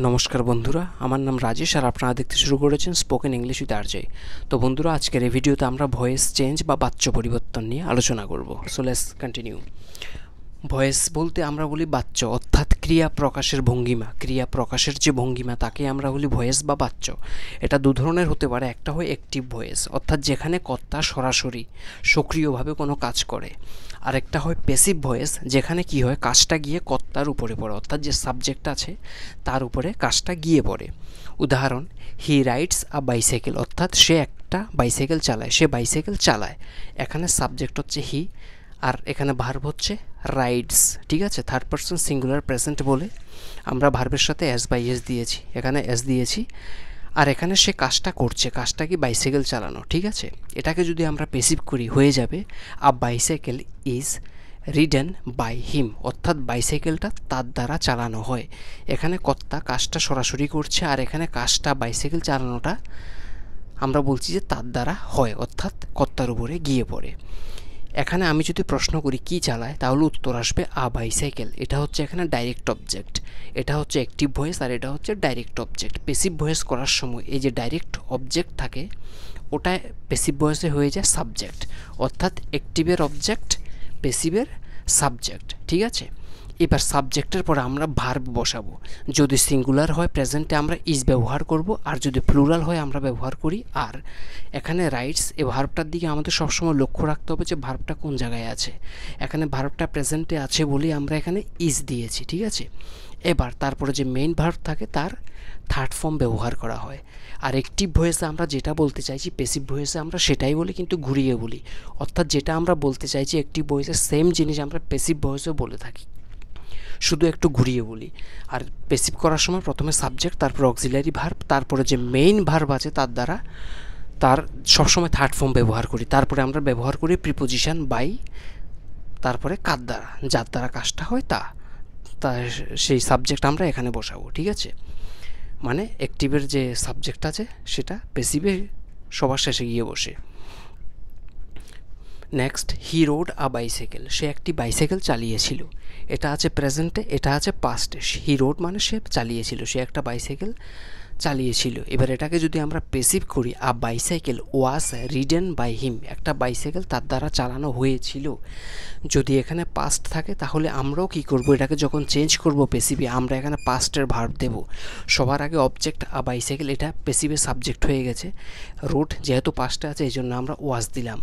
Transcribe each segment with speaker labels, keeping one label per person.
Speaker 1: নমস্কার বন্ধুরা, আমার নাম রাজেশ আর আপনারা দেখতে শুরু করেছেন স্পোকেন ইংলিশ উইথ আরজে। তো বন্ধুরা, আজকের এই ভিডিওতে আমরা ভয়েস চেঞ্জ বা বাচ্য পরিবর্তন নিয়ে আলোচনা করব। So let's continue. ভয়েস বলতে আমরা বলি বাচ্য, অর্থাৎ ক্রিয়া প্রকাশের ভঙ্গিমা, ক্রিয়া প্রকাশের যে ভঙ্গিমা তাকে আমরা বলি ভয়েস বা বাচ্য। এটা দু ধরনের হতে পারে। একটা হয় অ্যাক্টিভ ভয়েস, অর্থাৎ যেখানে কর্তা সরাসরি সক্রিয়ভাবে কোনো কাজ করে। আর একটা হয় প্যাসিভ ভয়েস, যেখানে কি হয় কাজটা গিয়ে কর্তার উপরে পড়ে, অর্থাৎ যে সাবজেক্ট আছে তার উপরে কাজটা গিয়ে পড়ে। উদাহরণ, হি রাইডস আ বাইসাইকেল, অর্থাৎ সে একটা বাইসাইকেল চালায়, সে বাইসাইকেল চালায়। এখানে সাবজেক্ট হচ্ছে হি, আর এখানে ভার্ব হচ্ছে রাইডস। ঠিক আছে, থার্ড পারসন সিঙ্গুলার প্রেজেন্ট বলে আমরা ভার্বের সাথে এস বাই এস দিয়েছি, এখানে এস দিয়েছি। আর এখানে সে কাজটা করছে, কাজটা কি বাইসাইকেল চালানো। ঠিক আছে, এটাকে যদি আমরা প্যাসিভ করি হয়ে যাবে a bicycle is ridden by him, অর্থাৎ বাইসাইকেলটা তার দ্বারা চালানো হয়। এখানে কর্তা কাজটা সরাসরি করছে, আর এখানে কাজটা বাইসাইকেল চালানোটা আমরা বলছি যে তার দ্বারা হয়, অর্থাৎ কর্তার উপরে গিয়ে পড়ে। এখানে আমি যদি প্রশ্ন করি কি চালায়, তাহলে উত্তর আসবে আ বাইসাইকেল। এটা হচ্ছে এখানে ডাইরেক্ট অবজেক্ট, এটা হচ্ছে অ্যাক্টিভ ভয়েস, আর এটা হচ্ছে ডাইরেক্ট অবজেক্ট। প্যাসিভ ভয়েস করার সময় এই যে ডাইরেক্ট অবজেক্ট থাকে ওটা প্যাসিভ ভয়েসে হয়ে যায় সাবজেক্ট, অর্থাৎ অ্যাক্টিভের অবজেক্ট, প্যাসিভের সাবজেক্ট। ঠিক আছে, এবার সাবজেক্টের পরে আমরা ভার্ব বসাবো। যদি সিঙ্গুলার হয় প্রেজেন্টে আমরা ইজ ব্যবহার করব, আর যদি প্লুরাল হয় আমরা ব্যবহার করি আর। এখানে রাইটস এই ভার্বটার দিকে আমাদের সবসময় লক্ষ্য রাখতে হবে যে ভার্বটা কোন জায়গায় আছে। এখানে ভার্বটা প্রেজেন্টে আছে বলেই আমরা এখানে ইজ দিয়েছি। ঠিক আছে, এবার তারপরে যে মেইন ভার্ব থাকে তার থার্ড ফর্ম ব্যবহার করা হয়। আর অ্যাক্টিভ ভয়েসে আমরা যেটা বলতে চাইছি প্যাসিভ ভয়েসে আমরা সেটাই বলি, কিন্তু ঘুরিয়ে বলি। অর্থাৎ যেটা আমরা বলতে চাইছি অ্যাক্টিভ ভয়েসে সেম জিনিস আমরা প্যাসিভ ভয়েসেও বলে থাকি, শুধু একটু ঘুরিয়ে বলি। আর প্যাসিভ করার সময় প্রথমে সাবজেক্ট, তারপর অক্সিলারি ভার্ব, তারপরে যে মেইন ভার্ব আছে তার দ্বারা তার সবসময় থার্ড ফর্ম ব্যবহার করি। তারপরে আমরা ব্যবহার করি প্রিপোজিশন বাই, তারপরে কার দ্বারা, যার দ্বারা কাজটা হয় তা সেই সাবজেক্ট আমরা এখানে বসাবো। ঠিক আছে, মানে অ্যাক্টিভের যে সাবজেক্ট আছে সেটা প্যাসিভে সবার শেষে গিয়ে বসে। Next, he rode a bicycle, সে একটি বাইসাইকেল চালিয়েছিল। এটা আছে প্রেজেন্টে, এটা আছে পাস্টে। হি রোড মানে সে চালিয়েছিল, সে একটা বাইসাইকেল চালিয়েছিল। এবার এটাকে যদি আমরা প্যাসিভ করি, a bicycle was ridden by him, একটা বাইসাইকেল তার দ্বারা চালানো হয়েছিল। যদি এখানে পাস্ট থাকে তাহলে আমরাও কি করব, এটাকে যখন চেঞ্জ করব প্যাসিভে আমরা এখানে পাস্টের ভার্ব দেব। সবার আগে অবজেক্ট আ বাইসাইকেল, এটা প্যাসিভে সাবজেক্ট হয়ে গেছে। রোড যেহেতু পাস্টে আছে এই জন্য আমরা ওয়াজ দিলাম।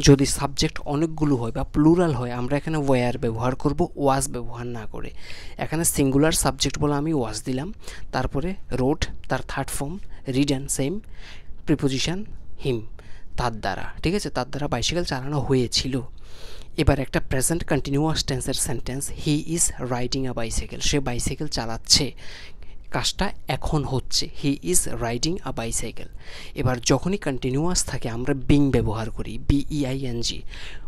Speaker 1: যদি সাবজেক্ট অনেকগুলো হয় বা প্লুরাল হয় আমরা এখানে ওয়ার ব্যবহার করব, ওয়াজ ব্যবহার না করে। এখানে সিঙ্গুলার সাবজেক্ট বলে আমি ওয়াজ দিলাম, তারপরে রোড তার third form, ridden same, preposition him তার দ্বারা। ঠিক আছে, তার দ্বারা বাইসাইকেল চালানো হয়েছিল। এবার একটা প্রেজেন্ট কন্টিনিউয়াস টেন্সের sentence, he is riding a bicycle, say bicycle চালাচ্ছে, কাজটা এখন হচ্ছে, he is riding a bicycle. এবার যখনই কন্টিনিউয়াস থাকে আমরা বিং ব্যবহার করি, BEING।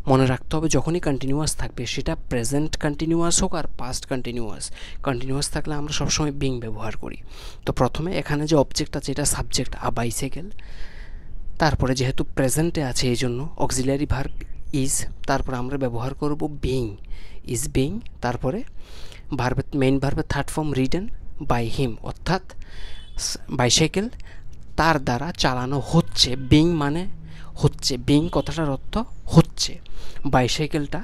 Speaker 1: মনে রাখতে হবে যখনই কন্টিনিউয়াস থাকবে সেটা প্রেজেন্ট কন্টিনিউয়াস হোক আর পাস্ট কন্টিনিউয়াস, কন্টিনিউয়াস থাকলে আমরা সবসময় বিং ব্যবহার করি। তো প্রথমে এখানে যে অবজেক্ট আছে এটা সাবজেক্ট আ বাইসাইকেল, তারপরে যেহেতু প্রেজেন্টে আছে এই জন্য অক্সিলারি ভার্ব ইজ, তারপরে আমরা ব্যবহার করব বিং, ইজ বিং, তারপরে ভার্বের মেইন ভার্বের third form ridden by him, অর্থাৎ বাইসাইকেল তার দ্বারা চালানো হচ্ছে। বিং মানে হচ্ছে, বিং কথাটার অর্থ হচ্ছে, বাইসাইকেলটা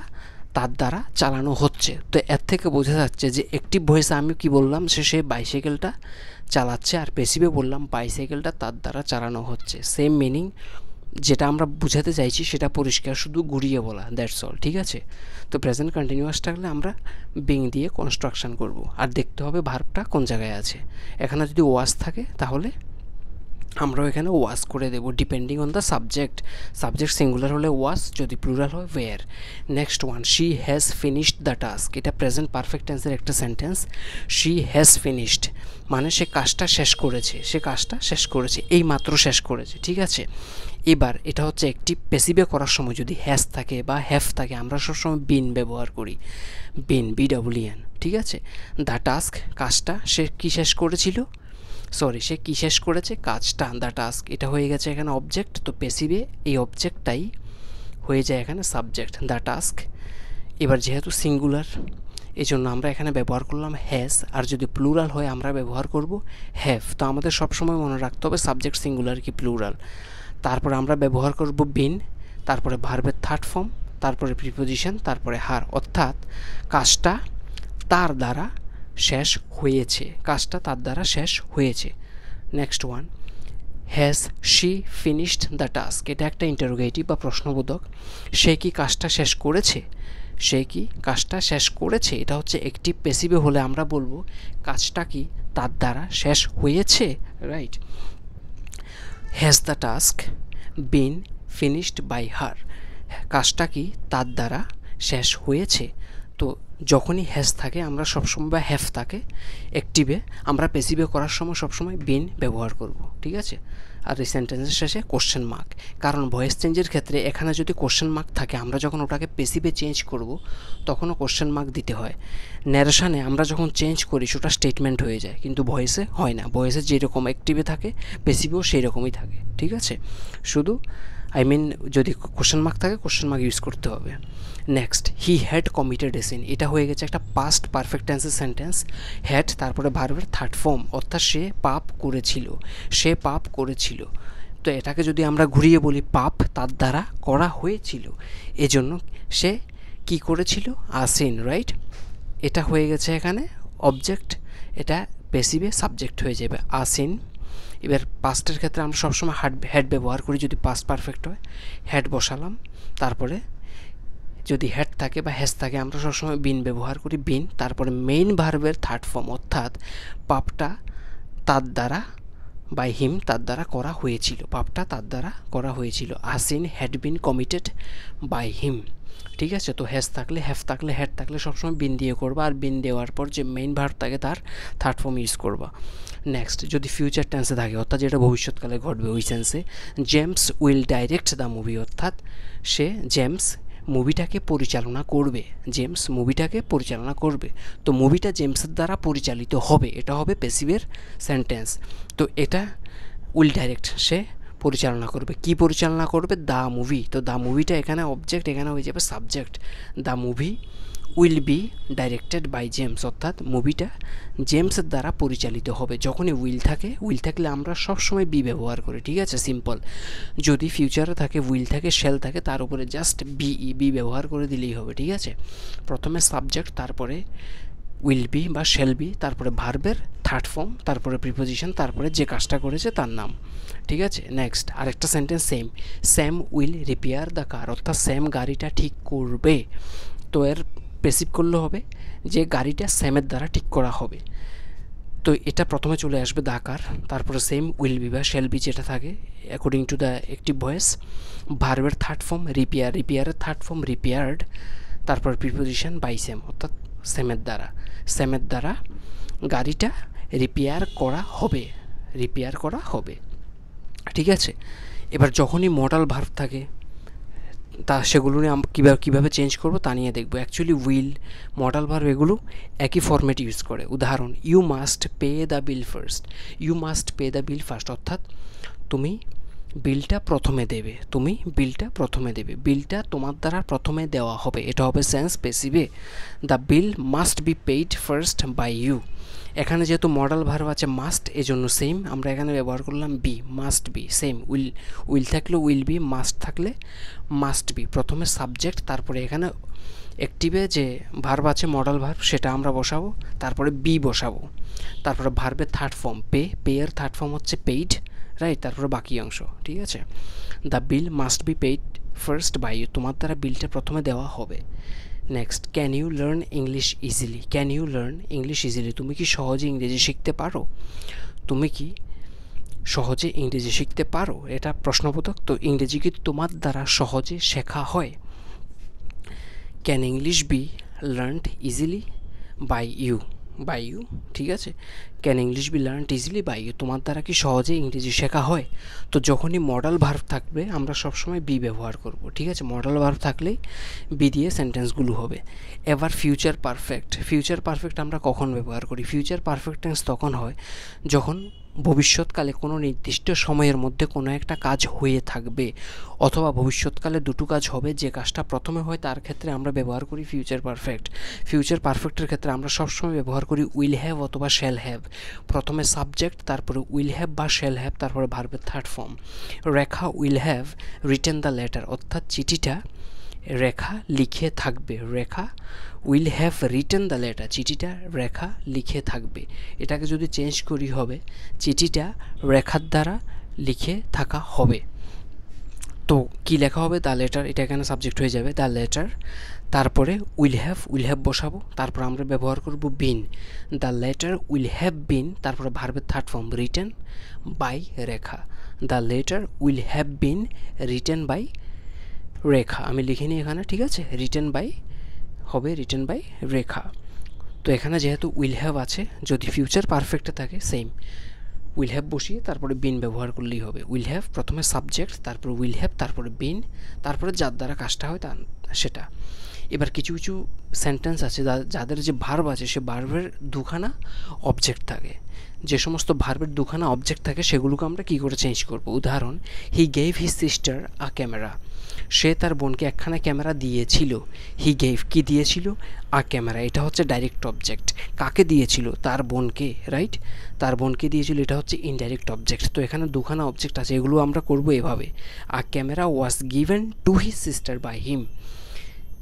Speaker 1: তার দ্বারা চালানো হচ্ছে। তো এর থেকে বোঝা যাচ্ছে যে অ্যাক্টিভ ভয়েসে আমি কি বললাম, সে বাইসাইকেলটা চালাচ্ছে, আর প্যাসিভে বললাম বাইসাইকেলটা তার দ্বারা চালানো হচ্ছে। সেম মিনিং, যেটা আমরা বুঝাতে চাইছি সেটা পরিষ্কার, শুধু ঘুরিয়ে বলা, দ্যাটস অল। ঠিক আছে, তো প্রেজেন্ট কন্টিনিউয়াস থাকলে আমরা বিং দিয়ে কনস্ট্রাকশন করব, আর দেখতে হবে ভার্বটা কোন জায়গায় আছে। এখানে যদি ওয়াজ থাকে তাহলে আমরাও এখানে ওয়াজ করে দেবো, depending on the subject. Subject singular হলে ওয়াজ, যদি প্লুরাল হয় were. Next one, she has finished the task, এটা প্রেজেন্ট পারফেক্ট টেন্সের একটা সেন্টেন্স। শি হ্যাজ ফিনিশড মানে সে কাজটা শেষ করেছে, সে কাজটা শেষ করেছে, এই মাত্র শেষ করেছে। ঠিক আছে, এবার এটা হচ্ছে একটি প্যাসিভে করার সময় যদি হ্যাজ থাকে বা হ্যাভ থাকে আমরা সবসময় বিন ব্যবহার করি, বিন, BEEN। ঠিক আছে, দ্য টাস্ক কাজটা সে কি শেষ করেছিল, সে কি শেষ করেছে, কাজটা, দ্য টাস্ক, এটা হয়ে গেছে এখানে অবজেক্ট। তো প্যাসিভে এই অবজেক্টটাই হয়ে যায় এখানে সাবজেক্ট, দ্য টাস্ক। এবার যেহেতু সিঙ্গুলার এই জন্য আমরা এখানে ব্যবহার করলাম হ্যাজ, আর যদি প্লুরাল হয় আমরা ব্যবহার করব হ্যাভ। তো আমাদের সবসময় মনে রাখতে হবে সাবজেক্ট সিঙ্গুলার কি প্লুরাল। তারপরে আমরা ব্যবহার করব বিন, তারপরে ভার্বের থার্ড ফর্ম, তারপরে প্রিপোজিশন, তারপরে হার, অর্থাৎ কাজটা তার দ্বারা শেষ হয়েছে, কাজটা তার দ্বারা শেষ হয়েছে। Next one, has she finished the task. এটা একটা ইন্টারোগেটিভ বা প্রশ্নবোধক। সে কি কাজটা শেষ করেছে, সে কি কাজটা শেষ করেছে। এটা হচ্ছে অ্যাকটিভ। প্যাসিভে হলে আমরা বলবো কাজটা কি তার দ্বারা শেষ হয়েছে, right. Has the task been finished by her. কাজটা কি তার দ্বারা শেষ হয়েছে। তো যখনই হ্যাজ থাকে আমরা সবসময়, বা হ্যাভ থাকে অ্যাক্টিভে, আমরা প্যাসিভে করার সময় সবসময় বিন ব্যবহার করব, ঠিক আছে। আর এই সেন্টেন্সের শেষে কোশ্চেন মার্ক, কারণ ভয়েস চেঞ্জের ক্ষেত্রে এখানে যদি কোশ্চেন মার্ক থাকে আমরা যখন ওটাকে প্যাসিভে চেঞ্জ করব তখনও কোশ্চেন মার্ক দিতে হয়। ন্যারেশনে আমরা যখন চেঞ্জ করি সেটা স্টেটমেন্ট হয়ে যায়, কিন্তু ভয়েসে হয় না। ভয়েসে যেরকম অ্যাক্টিভে থাকে প্যাসিভেও সেই রকমই থাকে, ঠিক আছে। শুধু যদি কোশ্চেন মার্ক থাকে কোশ্চেন মার্ক ইউজ করতে হবে। Next, he had committed a sin. এটা হয়ে গেছে একটা পাস্ট পারফেক্ট টেন্সের সেন্টেন্স। হ্যাড তারপরে ভার্বের থার্ড ফর্ম, অর্থাৎ সে পাপ করেছিল, সে পাপ করেছিল। তো এটাকে যদি আমরা ঘুরিয়ে বলি পাপ তার দ্বারা করা হয়েছিল, এজন্য সে কি করেছিল, আ সিন, রাইট। এটা হয়ে গেছে এখানে অবজেক্ট, এটা প্যাসিভে সাবজেক্ট হয়ে যাবে আ সিন। এবার পাস্টের ক্ষেত্রে আমরা সবসময় হ্যাড ব্যবহার করি যদি পাস্ট পারফেক্ট হয়। হ্যাড বসালাম, তারপরে যদি হ্যাড থাকে বা হ্যাজ থাকে আমরা সবসময় বিন ব্যবহার করি, বিন। তারপরে মেইন ভার্বের থার্ড ফর্ম, অর্থাৎ পাপটা তার দ্বারা, বাই হিম, তার দ্বারা করা হয়েছিল, পাপটা তার দ্বারা করা হয়েছিল। A sin had been committed by him, ঠিক আছে। তো হ্যাজ থাকলে, হ্যাভ থাকলে, হ্যাড থাকলে সবসময় বিন দিয়ে করবা, আর বিন দেওয়ার পর যে মেইন ভার্ব থাকে তার থার্ড ফর্ম ইউজ করবা। নেক্সট, যদি ফিউচার টেন্সে থাকে অর্থাৎ যেটা ভবিষ্যৎকালে ঘটবে ওই সেন্সে, James will direct the movie, অর্থাৎ জেমস মুভিটাকে পরিচালনা করবে, জেমস মুভিটাকে পরিচালনা করবে। তো মুভিটা জেমসের দ্বারা পরিচালিত হবে, এটা হবে প্যাসিভের সেন্টেন্স। তো এটা উইল ডাইরেক্ট, সে পরিচালনা করবে। কি পরিচালনা করবে, দ্য মুভি। তো দ্য মুভিটা এখানে অবজেক্ট, এখানে হয়ে যাবে subject. The movie will be directed by James, অর্থাৎ মুভিটা জেমসের দ্বারা পরিচালিত হবে। যখনই উইল থাকে, উইল থাকলে আমরা সবসময় বি ব্যবহার করি, ঠিক আছে, সিম্পল। যদি ফিউচারে থাকে, উইল থাকে, শেল থাকে, তার উপরে জাস্ট বি ব্যবহার করে দিলেই হবে, ঠিক আছে। প্রথমে সাবজেক্ট, তারপরে উইল বি বা শেল বি, তারপরে ভার্বের থার্ড ফর্ম, তারপরে প্রিপোজিশন, তারপরে যে কাজটা করেছে তার নাম, ঠিক আছে। নেক্সট, আরেকটা sentence Sam will repair the car, অর্থাৎ স্যাম গাড়িটা ঠিক করবে। তো এর প্যাসিভ করলে হবে যে গাড়িটা স্যামের দ্বারা ঠিক করা হবে। তো এটা প্রথমে চলে আসবে দ্য কার, তারপরে সেম উইল বি বা শেল বি যেটা থাকে according to the active voice, ভার্বের থার্ড ফর্ম রিপেয়ার, রিপেয়ারের থার্ড ফর্ম রিপেয়ার্ড, তারপর প্রিপোজিশন বাই সেম, অর্থাৎ সেমের দ্বারা, সেমের দ্বারা গাড়িটা রিপেয়ার করা হবে, রিপেয়ার করা হবে, ঠিক আছে। এবার যখনই মডাল ভার্ব থাকে তা সেগুলো নিয়ে কীভাবে চেঞ্জ করবো তা নিয়ে দেখবো। অ্যাকচুয়ালি উইল, মডাল ভার্ব এগুলো একই ফরম্যাট ইউজ করে। উদাহরণ, you must pay the bill first, you must pay the bill first, অর্থাৎ তুমি বিলটা প্রথমে দেবে, তুমি বিলটা প্রথমে দেবে, বিলটা তোমার দ্বারা প্রথমে দেওয়া হবে, এটা হবে সেন্স প্যাসিভে। The bill must be paid first by you. এখানে যেহেতু মডাল ভার্ব আছে মাস্ট, এজন্য সেম আমরা এখানে ব্যবহার করলাম be, must be, same. Will থাকলে উইল বি, মাস্ট থাকলে মাস্ট বি। প্রথমে সাবজেক্ট, তারপরে এখানে অ্যাক্টিভে যে ভার্ব আছে মডাল ভার্ব সেটা আমরা বসাবো, তারপরে বি বসাবো, তারপরে ভার্বের থার্ড ফর্ম পে এর থার্ড ফর্ম হচ্ছে পেইড, রাইট, তারপরে বাকি অংশ, ঠিক আছে। The bill must be paid first by you, তোমার দ্বারা বিলটা প্রথমে দেওয়া হবে। Next, can you learn English easily, can you learn English easily, তুমি কি সহজে ইংরেজি শিখতে পারো, তুমি কি সহজে ইংরেজি শিখতে পারো, এটা প্রশ্নবোধক। তো ইংরেজি কি তোমার দ্বারা সহজে শেখা হয়। Can English be learned easily by you, by you, ঠিক আছে। Can English be learned easily by you, তোমার দ্বারা কি সহজে ইংরেজি শেখা হয়। তো যখনই মডাল ভার্ব থাকবে আমরা সবসময় বি ব্যবহার করব, ঠিক আছে। মডাল ভার্ব থাকলেই বি দিয়ে সেন্টেন্সগুলো হবে। এবার ফিউচার পারফেক্ট, ফিউচার পারফেক্ট আমরা কখন ব্যবহার করি, ফিউচার পারফেক্ট টেন্স তখন হয় যখন ভবিষ্যৎকালে কোনো নির্দিষ্ট সময়ের মধ্যে কোনো একটা কাজ হয়ে থাকবে, অথবা ভবিষ্যৎকালে দুটো কাজ হবে, যে কাজটা প্রথমে হয় তার ক্ষেত্রে আমরা ব্যবহার করি ফিউচার পারফেক্ট। ফিউচার পারফেক্টের ক্ষেত্রে আমরা সবসময় ব্যবহার করি উইল হ্যাভ অথবা শ্যাল হ্যাভ। প্রথমে সাবজেক্ট, তারপরে উইল হ্যাভ বা শ্যাল হ্যাভ, তারপরে ভার্বের third form. Rekha will have written the letter, অর্থাৎ চিঠিটা রেখা লিখে থাকবে। Rekha will have written the letter, চিঠিটা রেখা লিখে থাকবে। এটাকে যদি চেঞ্জ করি হবে চিঠিটা রেখার দ্বারা লিখে থাকা হবে। তো কি লেখা হবে? দ্য লেটার, এটা এখানে সাবজেক্ট হয়ে যাবে দ্য লেটার। তারপরে উইল হ্যাভ বসাবো, তারপর আমরা ব্যবহার করব been. The letter will have been, তারপরে ভার্বের third form written by Rekha. The letter will have been written by Rekha. আমি লিখে নিই এখানে, ঠিক আছে? রিটেন বাই হবে রিটেন বাই রেখা। তো এখানে যেহেতু উইল হ্যাভ আছে, যদি ফিউচার পারফেক্টে থাকে সেম উইল হ্যাভ বসিয়ে তারপরে বিন ব্যবহার করলেই হবে। উইল হ্যাভ প্রথমে সাবজেক্ট, তারপরে উইল হ্যাভ, তারপরে বিন, তারপরে যার দ্বারা কাজটা হয় তা সেটা। এবার কিছু কিছু সেন্টেন্স আছে যাদের যে ভার্ব আছে সে ভার্বের দুখানা অবজেক্ট থাকে। যে সমস্ত ভার্বের দুখানা অবজেক্ট থাকে সেগুলোকে আমরা কী করে চেঞ্জ করব? উদাহরণ, he gave his sister a camera, সে তার বোনকে একখানা ক্যামেরা দিয়েছিল। হি গেভ কি দিয়েছিল? আ ক্যামেরা, এটা হচ্ছে ডাইরেক্ট অবজেক্ট। কাকে দিয়েছিল? তার বোনকে, রাইট? তার বোনকে দিয়েছিল, এটা হচ্ছে ইনডাইরেক্ট অবজেক্ট। তো এখানে দুখানা অবজেক্ট আছে, এগুলো আমরা করব এভাবে। A camera was given to his sister by him,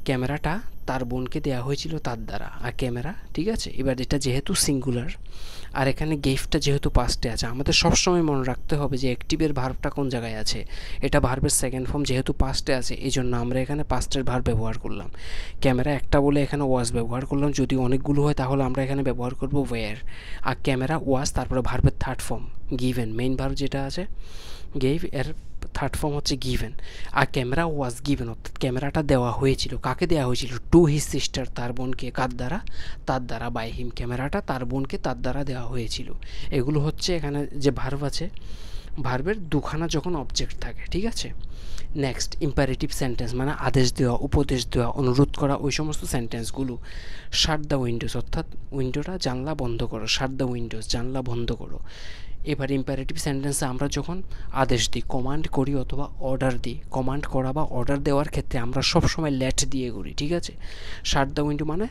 Speaker 1: ক্যামেরাটা তার বোনকে দেওয়া হয়েছিল তার দ্বারা। আর ক্যামেরা, ঠিক আছে? এবার এটা যেহেতু সিঙ্গুলার আর এখানে গেফটটা যেহেতু পাস্টে আছে, আমাদের সবসময় মনে রাখতে হবে যে অ্যাক্টিভের ভার্বটা কোন জায়গায় আছে। এটা ভার্বের সেকেন্ড ফর্ম, যেহেতু পাস্টে আছে এই জন্য আমরা এখানে পাস্টের ভার্ব ব্যবহার করলাম। ক্যামেরা একটা বলে এখানে ওয়াজ ব্যবহার করলাম, যদি অনেকগুলো হয় তাহলে আমরা এখানে ব্যবহার করব ওয়্যার। আর ক্যামেরা ওয়াজ, তারপরে ভার্বের third form given, main verb যেটা আছে গেভ, এর থার্ড ফর্ম হচ্ছে গিভেন। আর ক্যামেরা ওয়াজ গিভেন, অর্থাৎ ক্যামেরাটা দেওয়া হয়েছিল। কাকে দেওয়া হয়েছিল? টু হিজ সিস্টার, তার বোনকে। কার দ্বারা? তার দ্বারা, বাই হিম। ক্যামেরাটা তার বোনকে তার দ্বারা দেওয়া হয়েছিল। এগুলো হচ্ছে এখানে যে ভার্ব আছে, ভার্বের দুখানা যখন অবজেক্ট থাকে, ঠিক আছে? নেক্সট, ইম্পারেটিভ সেন্টেন্স মানে আদেশ দেওয়া, উপদেশ দেওয়া, অনুরোধ করা, ওই সমস্ত সেন্টেন্সগুলো। শাট দ্য উইন্ডোজ, অর্থাৎ উইন্ডোটা, জানলা বন্ধ করো। শাট দ্য উইন্ডোজ, জানলা বন্ধ করো। এবার ইম্পারেটিভ সেন্টেন্সে আমরা যখন আদেশ দিই, কমান্ড করি অথবা অর্ডার দিই, কমান্ড করা বা অর্ডার দেওয়ার ক্ষেত্রে আমরা সবসময় লেট দিয়ে করি, ঠিক আছে? শাট দ্য উইন্ডো মানে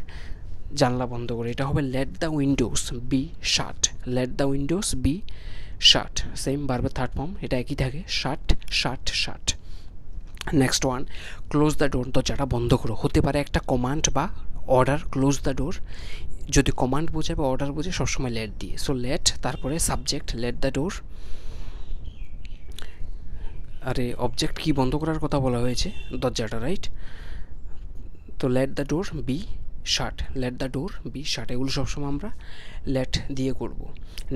Speaker 1: জানলা বন্ধ করে, এটা হবে let the windows be shut. Let the windows be shut, same ভার্বের থার্ড ফর্ম, এটা একই থাকে। Shut shut shut. Next one, close the door, দরজাটা বন্ধ করো। হতে পারে একটা কমান্ড বা অর্ডার, ক্লোজ দ্য ডোর। যদি কমান্ড বোঝায় বা অর্ডার বোঝায় সবসময় লেট দিয়ে। সো লেট, তারপরে সাবজেক্ট লেট দ্য ডোর। আরে অবজেক্ট কি বন্ধ করার কথা বলা হয়েছে? দরজাটা, রাইট? তো let the door be shut, let the door be শাট, এগুলো সবসময় আমরা লেট দিয়ে করব।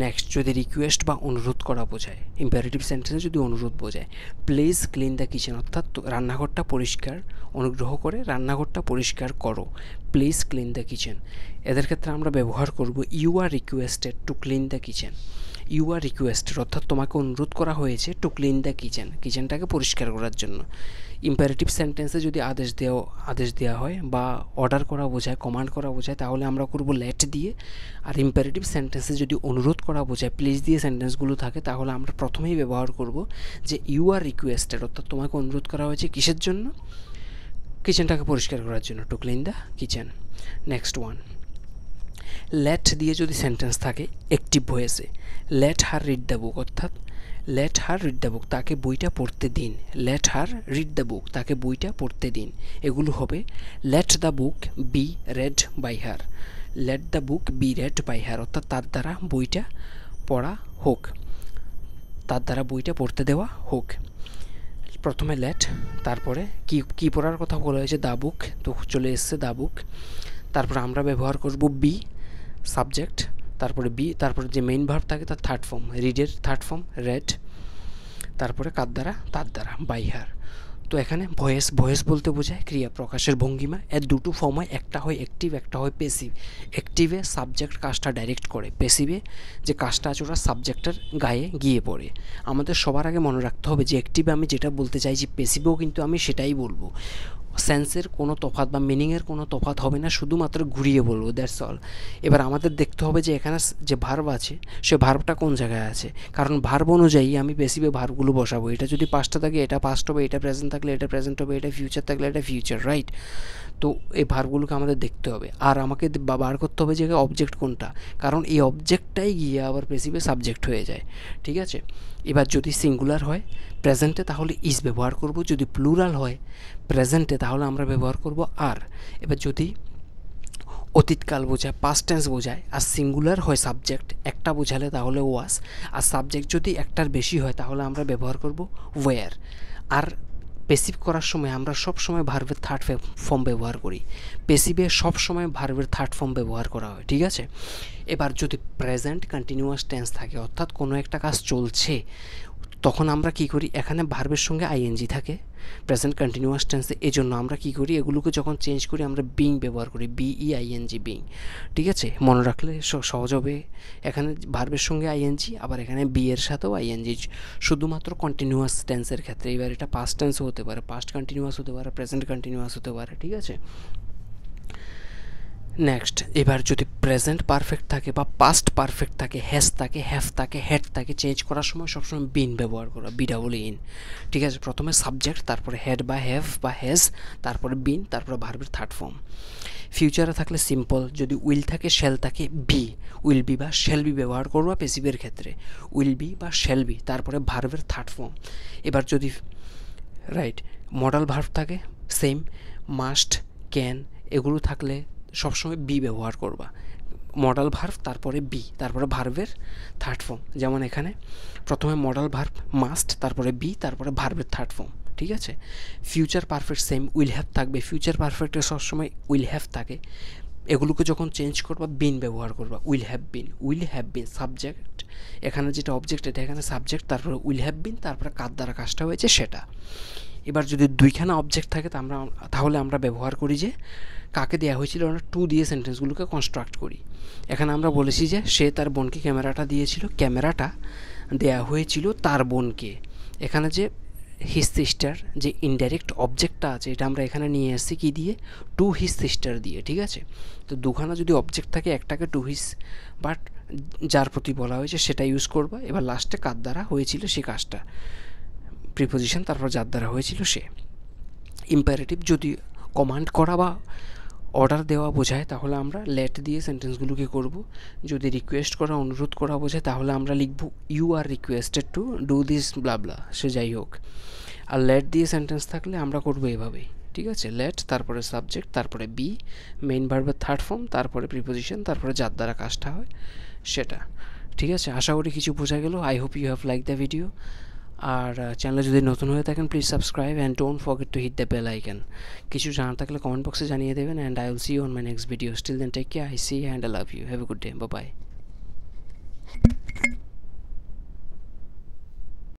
Speaker 1: নেক্সট, যদি রিকোয়েস্ট বা অনুরোধ করা বোঝায়, ইম্পারেটিভ সেন্টেন্সে যদি অনুরোধ বোঝায়, প্লিজ ক্লিন দ্য কিচেন, অর্থাৎ রান্নাঘরটা পরিষ্কার, অনুগ্রহ করে রান্নাঘরটা পরিষ্কার করো। Please clean the kitchen. এদের ক্ষেত্রে আমরা ব্যবহার করব you are requested to clean the kitchen. You are requested, অর্থাৎ তোমাকে অনুরোধ করা হয়েছে টু ক্লিন দ্য কিচেন, কিচেনটাকে পরিষ্কার করার জন্য। ইম্পারেটিভ সেন্টেন্সে যদি আদেশ দেওয়া হয় বা অর্ডার করা বোঝায়, কমান্ড করা বোঝায়, তাহলে আমরা করব লেট দিয়ে। আর ইম্পারেটিভ সেন্টেন্সে যদি অনুরোধ করা বোঝায়, প্লিজ দিয়ে সেন্টেন্সগুলো থাকে, তাহলে আমরা প্রথমেই ব্যবহার করব যে ইউ আর রিকোয়েস্টেড, অর্থাৎ তোমাকে অনুরোধ করা হয়েছে কিসের জন্য? কিচেনটাকে পরিষ্কার করার জন্য, to clean the kitchen. Next one, let দিয়ে যদি সেন্টেন্স থাকে অ্যাক্টিভ ভয়েসে, let her read the book, অর্থাৎ let her read the book, তাকে বইটা পড়তে দিন। Let her read the book, তাকে বইটা পড়তে দিন। এগুলো হবে let the book be read by her. Let the book be read by her, অর্থাৎ তার দ্বারা বইটা পড়া হোক, তার দ্বারা বইটা পড়তে দেওয়া হোক। প্রথমে লেট, তারপরে কি পড়ার কথা বলা হয়েছে? দ্য বুক, তো চলে এসছে দ্য বুক। তারপরে আমরা ব্যবহার করব বি সাবজেক্ট, তারপরে বি, তারপরে যে মেইন ভার্ব থাকে তার থার্ড ফর্ম, রিডের থার্ড ফর্ম রেড, তারপরে কার দ্বারা? তার দ্বারা, বাই হার। তো এখানে ভয়েস বলতে বোঝায় ক্রিয়া প্রকাশের ভঙ্গিমা। এর দুটো ফর্ম হয়, একটা হয় অ্যাক্টিভ, একটা হয় প্যাসিভ। অ্যাক্টিভে সাবজেক্ট কাজটা ডাইরেক্ট করে, প্যাসিভে যে কাজটা আছে ওটা সাবজেক্টের গায়ে গিয়ে পড়ে। আমাদের সবার আগে মনে রাখতে হবে যে অ্যাক্টিভে আমি যেটা বলতে চাইছি, প্যাসিভেও কিন্তু আমি সেটাই বলবো। সেন্সের কোনো তফাৎ বা মিনিংয়ের কোনো তফাৎ হবে না, শুধুমাত্র ঘুরিয়ে বলবো, দ্যাটস অল। এবার আমাদের দেখতে হবে যে এখানে যে ভার্ব আছে সে ভার্বটা কোন জায়গায় আছে, কারণ ভার্ব অনুযায়ী আমি পেসিভে ভার্বগুলো বসাবো। এটা যদি পাস্টে থাকে এটা পাস্ট হবে, এটা প্রেজেন্ট থাকলে এটা প্রেজেন্ট হবে, এটা ফিউচার থাকলে এটা ফিউচার, রাইট? তো এই ভার্বগুলোকে আমাদের দেখতে হবে, আর আমাকে বার করতে হবে যে অবজেক্ট কোনটা, কারণ এই অবজেক্টটাই গিয়ে আবার পেসিভে সাবজেক্ট হয়ে যায়, ঠিক আছে? এবার যদি সিঙ্গুলার হয় প্রেজেন্টে তাহলে ইজ ব্যবহার করব, যদি প্লুরাল হয় প্রেজেন্টে তাহলে আমরা ব্যবহার করব আর। এবার যদি অতীতকাল বোঝায়, পাস্ট টেন্স বোঝায়, আর সিঙ্গুলার হয় সাবজেক্ট একটা বোঝালে তাহলে ওয়াজ, আর সাবজেক্ট যদি একটার বেশি হয় তাহলে আমরা ব্যবহার করব ওয়্যার। আর পেসিভ করার সময় আমরা সব সময় ভার্বের থার্ড ফর্ম ব্যবহার করি, পেসিভে সব সময় ভার্বের থার্ড ফর্ম ব্যবহার করা হয়, ঠিক আছে? এবার যদি প্রেজেন্ট কন্টিনিউয়াস টেন্স থাকে, অর্থাৎ কোনো একটা কাজ চলছে, তখন আমরা কি করি, এখানে ভার্বের সঙ্গে আইএনজি থাকে প্রেজেন্ট কন্টিনিউয়াস টেন্সে, এই জন্য আমরা কি করি, এগুলোকে যখন চেঞ্জ করি আমরা বিং ব্যবহার করি, BEING, বিং, ঠিক আছে? মনে রাখলে সহজ হবে। এখানে ভার্বের সঙ্গে আইএনজি, আবার এখানে বি এর সাথেও আইএনজি, শুধুমাত্র কন্টিনিউয়াস টেন্সের ক্ষেত্রে। এবার এটা পাস্ট টেন্সও হতে পারে, পাস্ট কন্টিনিউয়াস হতে পারে, প্রেজেন্ট কন্টিনিউয়াস হতে পারে, ঠিক আছে? নেক্সট, এবার যদি প্রেজেন্ট পারফেক্ট থাকে বা পাস্ট পারফেক্ট থাকে, হ্যাজ থাকে, হ্যাভ থাকে, হ্যাড থাকে, চেঞ্জ করার সময় সবসময় বিন ব্যবহার করা, BEIN, ঠিক আছে? প্রথমে সাবজেক্ট, তারপরে হ্যাড বা হ্যাভ বা হ্যাজ, তারপরে বিন, তারপরে ভার্বের থার্ড ফর্ম। ফিউচারে থাকলে সিম্পল, যদি উইল থাকে, শ্যাল থাকে, উইল বি বা শ্যাল বি ব্যবহার করবা পেসিভের ক্ষেত্রে, উইল বি বা শ্যাল বি, তারপরে ভার্বের থার্ড ফর্ম। এবার যদি রাইট মডাল ভার্ব থাকে, সেম, মাস্ট, ক্যান, এগুলো থাকলে সবসময় বি ব্যবহার করবা, মডাল ভার্ব তারপরে বি, তারপরে ভার্বের থার্ড ফর্ম। যেমন এখানে প্রথমে মডাল ভার্ব মাস্ট, তারপরে বি, তারপরে ভার্বের থার্ড ফর্ম, ঠিক আছে? Future perfect same, will have থাকবে, ফিউচার পারফেক্টে সবসময় উইল হ্যাভ থাকে, এগুলোকে যখন চেঞ্জ করবা বিন ব্যবহার করবা, উইল হ্যাভ বিন সাবজেক্ট, এখানে যেটা অবজেক্ট এটা এখানে সাবজেক্ট, তারপরে উইল হ্যাভ বিন, তারপরে কার দ্বারা কাজটা হয়েছে সেটা। এবার যদি দুইখানা অবজেক্ট থাকে তাহলে আমরা ব্যবহার করি যে কাকে দেওয়া হয়েছিল, আমরা টু দিয়ে সেন্টেন্সগুলোকে কনস্ট্রাক্ট করি। এখানে আমরা বলেছি যে সে তার বোনকে ক্যামেরাটা দিয়েছিল, ক্যামেরাটা দেয়া হয়েছিল তার বোনকে। এখানে যে হিজ সিস্টার যে ইনডাইরেক্ট অবজেক্টটা আছে এটা আমরা এখানে নিয়ে আসছি কি দিয়ে, টু হিজ সিস্টার দিয়ে, ঠিক আছে? তো দুখানা যদি অবজেক্ট থাকে, একটাকে টু হিজ বাট যার প্রতি বলা হয়েছে সেটা ইউজ করবা। এবার লাস্টে কার দ্বারা হয়েছিল সে কাজটা, প্রিপোজিশন, তারপর যার দ্বারা হয়েছিল সে। ইম্পারেটিভ যদি কমান্ড করা বা অর্ডার দেওয়া বোঝায় তাহলে আমরা লেট দিয়ে সেন্টেন্সগুলোকে করব। যদি রিকোয়েস্ট করা, অনুরোধ করা বোঝায় তাহলে আমরা লিখব you are requested to do this blah blah, সে যাই হোক। আর লেট দিয়ে সেন্টেন্স থাকলে আমরা করবো এভাবেই, ঠিক আছে? লেট, তারপরে সাবজেক্ট, তারপরে বি, মেইন ভার্বের থার্ড ফর্ম, তারপরে প্রিপোজিশন, তারপরে যার দ্বারা কাজটা হয় সেটা, ঠিক আছে? আশা করি কিছু বোঝা গেল। I hope you have like the video. আর চ্যানেলে যদি নতুন হয়ে থাকেন please subscribe and don't forget to hit the bell icon. কিছু জানার থাকলে কমেন্ট বক্সে জানিয়ে দেবেন, and I will see you on my next video. Still then take care, I see and I love you, have a good day, bye by.